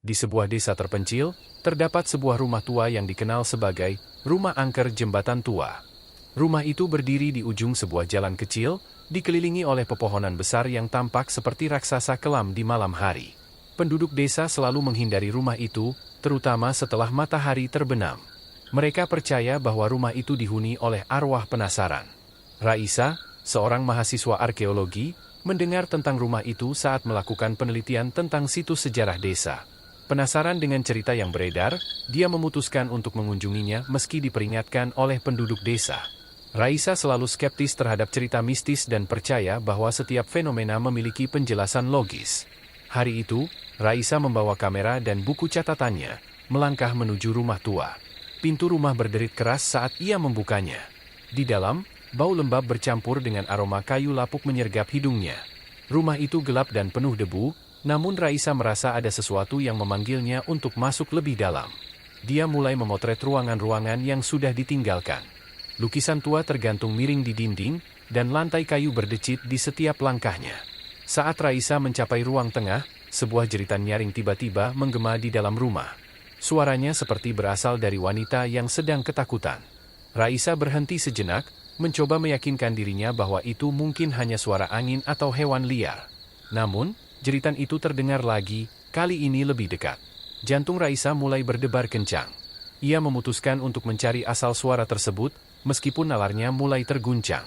Di sebuah desa terpencil, terdapat sebuah rumah tua yang dikenal sebagai Rumah Angker Jembatan Tua. Rumah itu berdiri di ujung sebuah jalan kecil, dikelilingi oleh pepohonan besar yang tampak seperti raksasa kelam di malam hari. Penduduk desa selalu menghindari rumah itu, terutama setelah matahari terbenam. Mereka percaya bahwa rumah itu dihuni oleh arwah penasaran. Raisa, seorang mahasiswa arkeologi, mendengar tentang rumah itu saat melakukan penelitian tentang situs sejarah desa. Penasaran dengan cerita yang beredar, dia memutuskan untuk mengunjunginya meski diperingatkan oleh penduduk desa. Raisa selalu skeptis terhadap cerita mistis dan percaya bahwa setiap fenomena memiliki penjelasan logis. Hari itu, Raisa membawa kamera dan buku catatannya, melangkah menuju rumah tua. Pintu rumah berderit keras saat ia membukanya. Di dalam, bau lembab bercampur dengan aroma kayu lapuk menyergap hidungnya. Rumah itu gelap dan penuh debu, namun Raisa merasa ada sesuatu yang memanggilnya untuk masuk lebih dalam. Dia mulai memotret ruangan-ruangan yang sudah ditinggalkan. Lukisan tua tergantung miring di dinding, dan lantai kayu berdecit di setiap langkahnya. Saat Raisa mencapai ruang tengah, sebuah jeritan nyaring tiba-tiba menggema di dalam rumah. Suaranya seperti berasal dari wanita yang sedang ketakutan. Raisa berhenti sejenak, mencoba meyakinkan dirinya bahwa itu mungkin hanya suara angin atau hewan liar. Namun, jeritan itu terdengar lagi, kali ini lebih dekat. Jantung Raisa mulai berdebar kencang. Ia memutuskan untuk mencari asal suara tersebut, meskipun nalarnya mulai terguncang.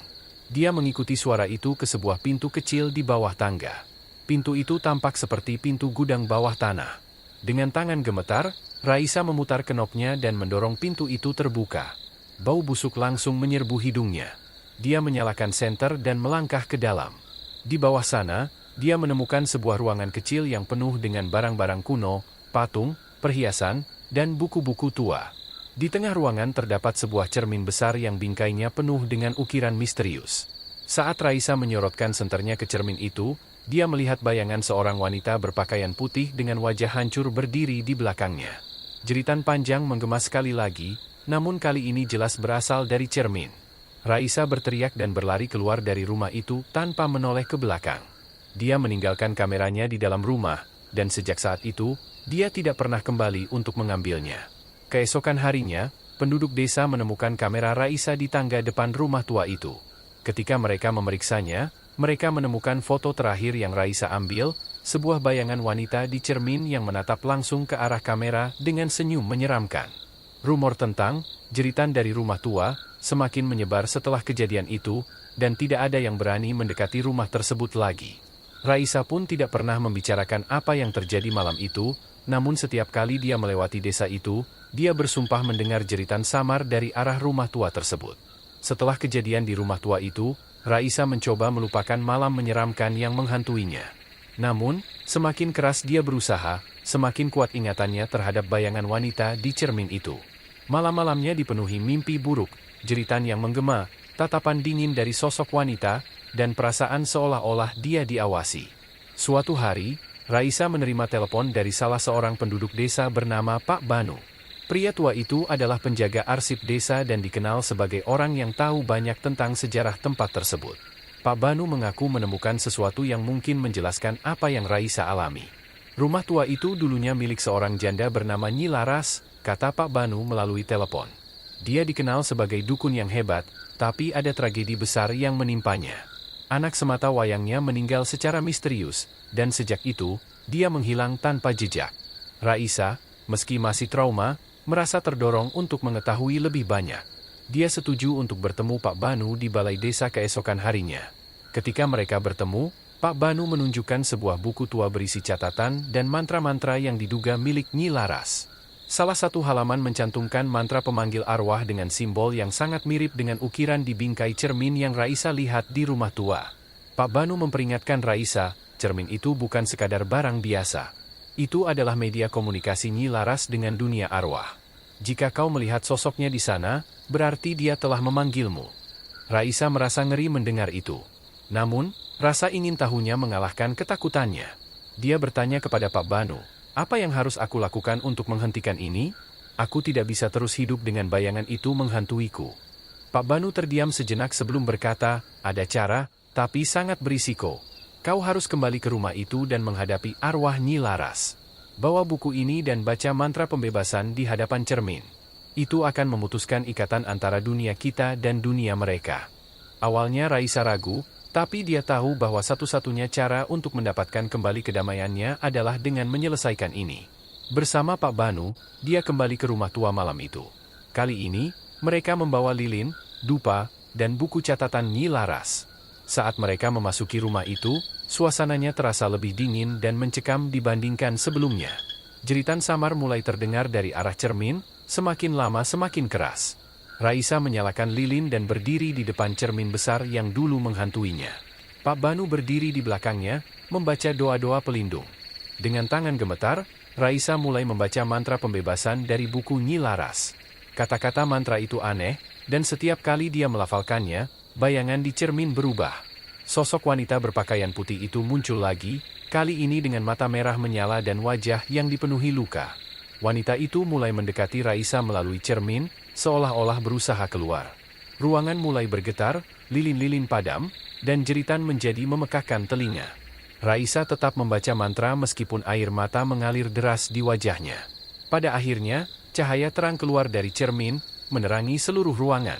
Dia mengikuti suara itu ke sebuah pintu kecil di bawah tangga. Pintu itu tampak seperti pintu gudang bawah tanah. Dengan tangan gemetar, Raisa memutar knopnya dan mendorong pintu itu terbuka. Bau busuk langsung menyerbu hidungnya. Dia menyalakan senter dan melangkah ke dalam. Di bawah sana, dia menemukan sebuah ruangan kecil yang penuh dengan barang-barang kuno, patung, perhiasan, dan buku-buku tua. Di tengah ruangan terdapat sebuah cermin besar yang bingkainya penuh dengan ukiran misterius. Saat Raisa menyorotkan senternya ke cermin itu, dia melihat bayangan seorang wanita berpakaian putih dengan wajah hancur berdiri di belakangnya. Jeritan panjang menggema sekali lagi, namun kali ini jelas berasal dari cermin. Raisa berteriak dan berlari keluar dari rumah itu tanpa menoleh ke belakang. Dia meninggalkan kameranya di dalam rumah, dan sejak saat itu, dia tidak pernah kembali untuk mengambilnya. Keesokan harinya, penduduk desa menemukan kamera Raisa di tangga depan rumah tua itu. Ketika mereka memeriksanya, mereka menemukan foto terakhir yang Raisa ambil, sebuah bayangan wanita di cermin yang menatap langsung ke arah kamera dengan senyum menyeramkan. Rumor tentang jeritan dari rumah tua semakin menyebar setelah kejadian itu, dan tidak ada yang berani mendekati rumah tersebut lagi. Raisa pun tidak pernah membicarakan apa yang terjadi malam itu, namun setiap kali dia melewati desa itu, dia bersumpah mendengar jeritan samar dari arah rumah tua tersebut. Setelah kejadian di rumah tua itu, Raisa mencoba melupakan malam menyeramkan yang menghantuinya. Namun, semakin keras dia berusaha, semakin kuat ingatannya terhadap bayangan wanita di cermin itu. Malam-malamnya dipenuhi mimpi buruk, jeritan yang menggema, tatapan dingin dari sosok wanita, dan perasaan seolah-olah dia diawasi. Suatu hari, Raisa menerima telepon dari salah seorang penduduk desa bernama Pak Banu. Pria tua itu adalah penjaga arsip desa dan dikenal sebagai orang yang tahu banyak tentang sejarah tempat tersebut. Pak Banu mengaku menemukan sesuatu yang mungkin menjelaskan apa yang Raisa alami. Rumah tua itu dulunya milik seorang janda bernama Nyi Laras, kata Pak Banu melalui telepon. Dia dikenal sebagai dukun yang hebat, tapi ada tragedi besar yang menimpanya. Anak semata wayangnya meninggal secara misterius, dan sejak itu, dia menghilang tanpa jejak. Raisa, meski masih trauma, merasa terdorong untuk mengetahui lebih banyak. Dia setuju untuk bertemu Pak Banu di balai desa keesokan harinya. Ketika mereka bertemu, Pak Banu menunjukkan sebuah buku tua berisi catatan dan mantra-mantra yang diduga milik Nyi Laras. Salah satu halaman mencantumkan mantra pemanggil arwah dengan simbol yang sangat mirip dengan ukiran di bingkai cermin yang Raisa lihat di rumah tua. Pak Banu memperingatkan Raisa, cermin itu bukan sekadar barang biasa. Itu adalah media komunikasi Nyi Laras dengan dunia arwah. Jika kau melihat sosoknya di sana, berarti dia telah memanggilmu. Raisa merasa ngeri mendengar itu. Namun, rasa ingin tahunya mengalahkan ketakutannya. Dia bertanya kepada Pak Banu, apa yang harus aku lakukan untuk menghentikan ini? Aku tidak bisa terus hidup dengan bayangan itu menghantuiku. Pak Banu terdiam sejenak sebelum berkata, ada cara, tapi sangat berisiko. Kau harus kembali ke rumah itu dan menghadapi arwah Nyi Laras. Bawa buku ini dan baca mantra pembebasan di hadapan cermin. Itu akan memutuskan ikatan antara dunia kita dan dunia mereka. Awalnya Raisa ragu, tapi dia tahu bahwa satu-satunya cara untuk mendapatkan kembali kedamaiannya adalah dengan menyelesaikan ini. Bersama Pak Banu, dia kembali ke rumah tua malam itu. Kali ini, mereka membawa lilin, dupa, dan buku catatan Nyi Laras. Saat mereka memasuki rumah itu, suasananya terasa lebih dingin dan mencekam dibandingkan sebelumnya. Jeritan samar mulai terdengar dari arah cermin, semakin lama semakin keras. Raisa menyalakan lilin dan berdiri di depan cermin besar yang dulu menghantuinya. Pak Banu berdiri di belakangnya, membaca doa-doa pelindung. Dengan tangan gemetar, Raisa mulai membaca mantra pembebasan dari buku Nyi Laras. Kata-kata mantra itu aneh, dan setiap kali dia melafalkannya, bayangan di cermin berubah. Sosok wanita berpakaian putih itu muncul lagi, kali ini dengan mata merah menyala dan wajah yang dipenuhi luka. Wanita itu mulai mendekati Raisa melalui cermin, seolah-olah berusaha keluar. Ruangan mulai bergetar, lilin-lilin padam, dan jeritan menjadi memekakkan telinga. Raisa tetap membaca mantra meskipun air mata mengalir deras di wajahnya. Pada akhirnya, cahaya terang keluar dari cermin, menerangi seluruh ruangan.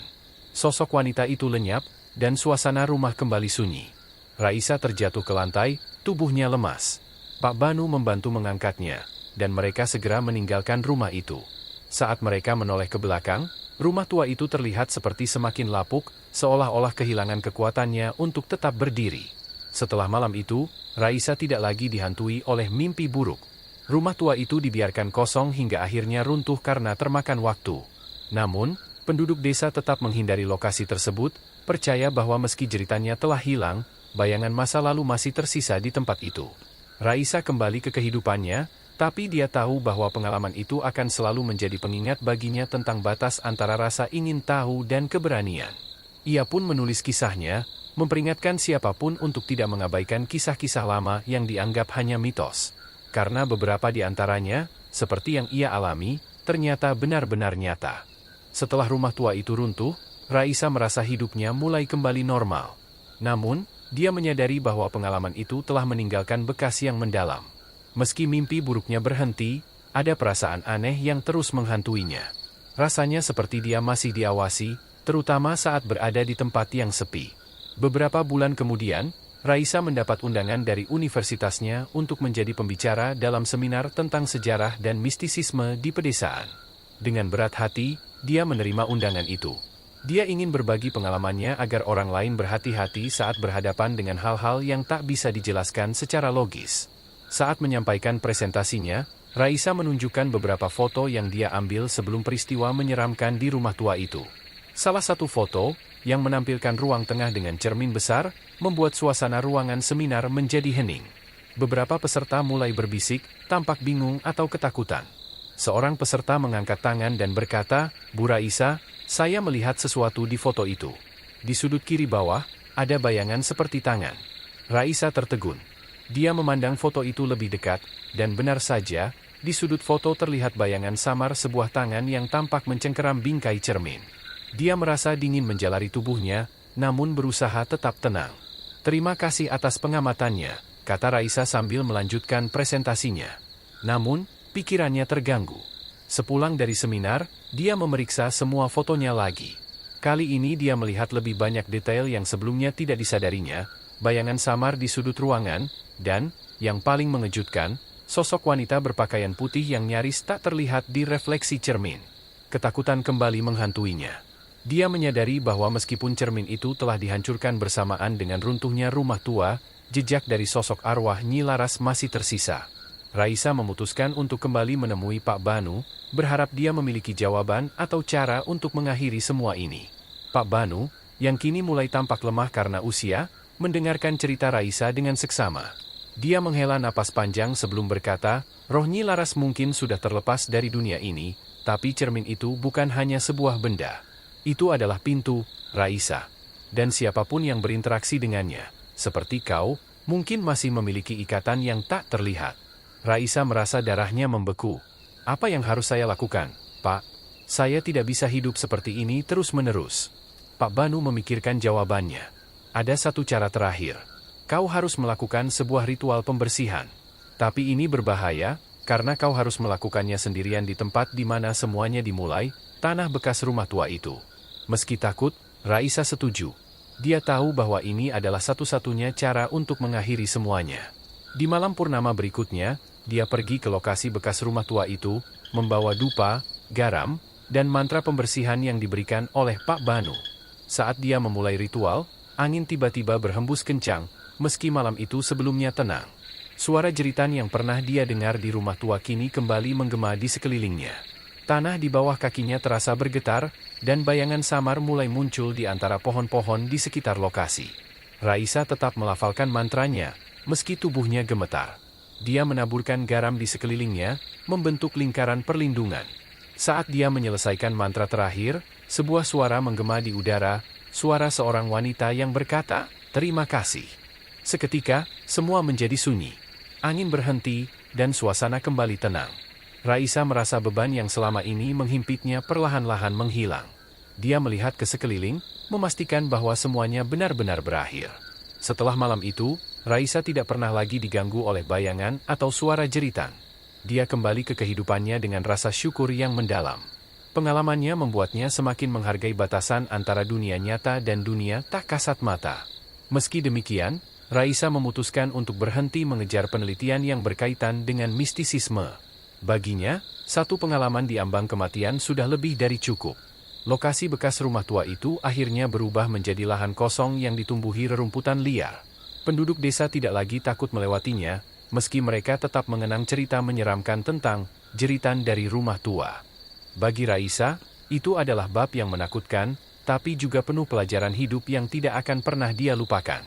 Sosok wanita itu lenyap, dan suasana rumah kembali sunyi. Raisa terjatuh ke lantai, tubuhnya lemas. Pak Banu membantu mengangkatnya, dan mereka segera meninggalkan rumah itu. Saat mereka menoleh ke belakang, rumah tua itu terlihat seperti semakin lapuk, seolah-olah kehilangan kekuatannya untuk tetap berdiri. Setelah malam itu, Raisa tidak lagi dihantui oleh mimpi buruk. Rumah tua itu dibiarkan kosong hingga akhirnya runtuh karena termakan waktu. Namun, penduduk desa tetap menghindari lokasi tersebut, percaya bahwa meski jeritannya telah hilang, bayangan masa lalu masih tersisa di tempat itu. Raisa kembali ke kehidupannya, tapi dia tahu bahwa pengalaman itu akan selalu menjadi pengingat baginya tentang batas antara rasa ingin tahu dan keberanian. Ia pun menulis kisahnya, memperingatkan siapapun untuk tidak mengabaikan kisah-kisah lama yang dianggap hanya mitos. Karena beberapa di antaranya, seperti yang ia alami, ternyata benar-benar nyata. Setelah rumah tua itu runtuh, Raisa merasa hidupnya mulai kembali normal. Namun, dia menyadari bahwa pengalaman itu telah meninggalkan bekas yang mendalam. Meski mimpi buruknya berhenti, ada perasaan aneh yang terus menghantuinya. Rasanya seperti dia masih diawasi, terutama saat berada di tempat yang sepi. Beberapa bulan kemudian, Raisa mendapat undangan dari universitasnya untuk menjadi pembicara dalam seminar tentang sejarah dan mistisisme di pedesaan. Dengan berat hati, dia menerima undangan itu. Dia ingin berbagi pengalamannya agar orang lain berhati-hati saat berhadapan dengan hal-hal yang tak bisa dijelaskan secara logis. Saat menyampaikan presentasinya, Raisa menunjukkan beberapa foto yang dia ambil sebelum peristiwa menyeramkan di rumah tua itu. Salah satu foto, yang menampilkan ruang tengah dengan cermin besar, membuat suasana ruangan seminar menjadi hening. Beberapa peserta mulai berbisik, tampak bingung atau ketakutan. Seorang peserta mengangkat tangan dan berkata, "Bu Raisa, saya melihat sesuatu di foto itu. Di sudut kiri bawah, ada bayangan seperti tangan." Raisa tertegun. Dia memandang foto itu lebih dekat, dan benar saja, di sudut foto terlihat bayangan samar sebuah tangan yang tampak mencengkeram bingkai cermin. Dia merasa dingin menjalari tubuhnya, namun berusaha tetap tenang. "Terima kasih atas pengamatannya," kata Raisa sambil melanjutkan presentasinya. Namun, pikirannya terganggu. Sepulang dari seminar, dia memeriksa semua fotonya lagi. Kali ini dia melihat lebih banyak detail yang sebelumnya tidak disadarinya, bayangan samar di sudut ruangan, dan, yang paling mengejutkan, sosok wanita berpakaian putih yang nyaris tak terlihat di refleksi cermin. Ketakutan kembali menghantuinya. Dia menyadari bahwa meskipun cermin itu telah dihancurkan bersamaan dengan runtuhnya rumah tua, jejak dari sosok arwah Nyi Laras masih tersisa. Raisa memutuskan untuk kembali menemui Pak Banu, berharap dia memiliki jawaban atau cara untuk mengakhiri semua ini. Pak Banu, yang kini mulai tampak lemah karena usia, mendengarkan cerita Raisa dengan seksama. Dia menghela napas panjang sebelum berkata, "Roh Nyi Laras mungkin sudah terlepas dari dunia ini, tapi cermin itu bukan hanya sebuah benda. Itu adalah pintu, Raisa. Dan siapapun yang berinteraksi dengannya, seperti kau, mungkin masih memiliki ikatan yang tak terlihat." Raisa merasa darahnya membeku. "Apa yang harus saya lakukan, Pak? Saya tidak bisa hidup seperti ini terus-menerus." Pak Banu memikirkan jawabannya. "Ada satu cara terakhir. Kau harus melakukan sebuah ritual pembersihan. Tapi ini berbahaya, karena kau harus melakukannya sendirian di tempat di mana semuanya dimulai, tanah bekas rumah tua itu. Meski takut, Raisa setuju. Dia tahu bahwa ini adalah satu-satunya cara untuk mengakhiri semuanya. Di malam purnama berikutnya, dia pergi ke lokasi bekas rumah tua itu, membawa dupa, garam, dan mantra pembersihan yang diberikan oleh Pak Banu. Saat dia memulai ritual, angin tiba-tiba berhembus kencang, meski malam itu sebelumnya tenang. Suara jeritan yang pernah dia dengar di rumah tua kini kembali menggema di sekelilingnya. Tanah di bawah kakinya terasa bergetar, dan bayangan samar mulai muncul di antara pohon-pohon di sekitar lokasi. Raisa tetap melafalkan mantranya, meski tubuhnya gemetar. Dia menaburkan garam di sekelilingnya, membentuk lingkaran perlindungan. Saat dia menyelesaikan mantra terakhir, sebuah suara menggema di udara, suara seorang wanita yang berkata, "Terima kasih." Seketika, semua menjadi sunyi. Angin berhenti, dan suasana kembali tenang. Raisa merasa beban yang selama ini menghimpitnya perlahan-lahan menghilang. Dia melihat ke sekeliling, memastikan bahwa semuanya benar-benar berakhir. Setelah malam itu, Raisa tidak pernah lagi diganggu oleh bayangan atau suara jeritan. Dia kembali ke kehidupannya dengan rasa syukur yang mendalam. Pengalamannya membuatnya semakin menghargai batasan antara dunia nyata dan dunia tak kasat mata. Meski demikian, Raisa memutuskan untuk berhenti mengejar penelitian yang berkaitan dengan mistisisme. Baginya, satu pengalaman di ambang kematian sudah lebih dari cukup. Lokasi bekas rumah tua itu akhirnya berubah menjadi lahan kosong yang ditumbuhi rerumputan liar. Penduduk desa tidak lagi takut melewatinya, meski mereka tetap mengenang cerita menyeramkan tentang jeritan dari rumah tua. Bagi Raisa, itu adalah bab yang menakutkan, tapi juga penuh pelajaran hidup yang tidak akan pernah dia lupakan.